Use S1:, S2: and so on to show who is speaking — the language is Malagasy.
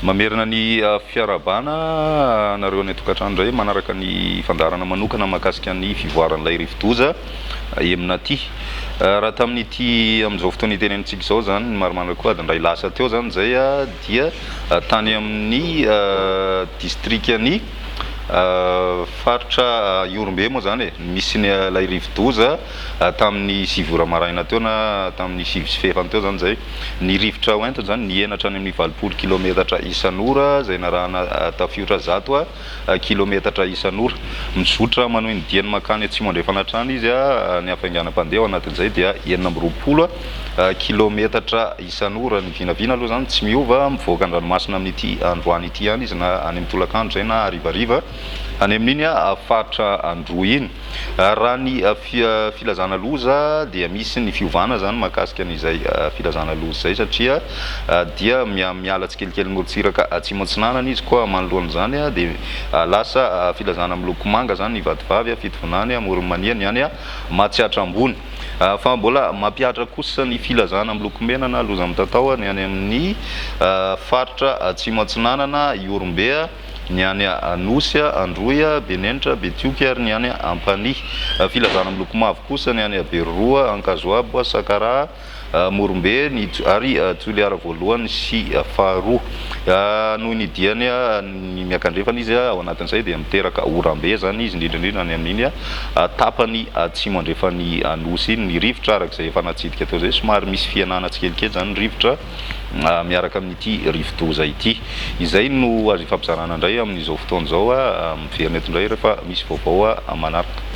S1: Mamerina ny fiarabana nareo ny tokantrano indray manaraka ny fandarana manokana mahakasika ny fivoaran'ilay rivodoza emina aty. Raha tamin'ity amin'izao fotoana itenenitsika izao zany maromaro koa adiny lasa teo zany zay dia tany amin'ny distrikany faritra Iorombe moa zany misy ny lay rivodoza tamin'ny 7 maraina teo na tamin'ny 7 fefany teo zany zay ny rivotra hoentiny zany ny enatra any amin'ny 20 kilometatra isan'ora zay narahana tafiotra zato kilometatra isan'ora mizotra manohy ny diany makany atsimo andrefana hatrany izy ny hafainganam-pandeha ao anatin'izay dia 920 kilometatra isan'ora ny vinavina aloha zany tsy miova mivoaka an-dranomasina amin'ity androany ity ihany izy na any amin'ny tolakandro zay na harivariva any amin'iny faritra Andro iny. Raha ny filazana loza dia misy ny fiovana zany mahakasika an'izay filazana loza zay satria dia miala tsikelikely morontsiraka atsimo antsinanana izy koa manoloana zany dia lasa filazana miloko manga zany ny vadivavy fitovonany amoron'ny any Mahatsiatra ambony. Fa mbola mampiatra kosa ny filazana miloko mena na loza mitatao ny any amin'ny faritra atsimo antsinanana Iorombe, ny any Anosy, Androy, Benenitra, Betioky ary ny any Ampany. Filazana miloko mavo kosa ny any Beroroa, Ankazoabo, Sakara, Morombe ary Toliara voalohany sy faharoa. Noho ny diany ny miakandrefana izy ao anatin'izay dia miteraka orambe zany izy indrindrindrindra any amin'iny tapany atsimo andrefan'ny Anosy iny ny rivotra arak'izay efa natsidika teo zay somary misy fianana tsikelikely zany rivotra miaraka amin'ity rivodoza ity. Izay no azo ifampizarana indray amin'izao fotoana izao miverina eto indray rehefa misy vaovao manaraka.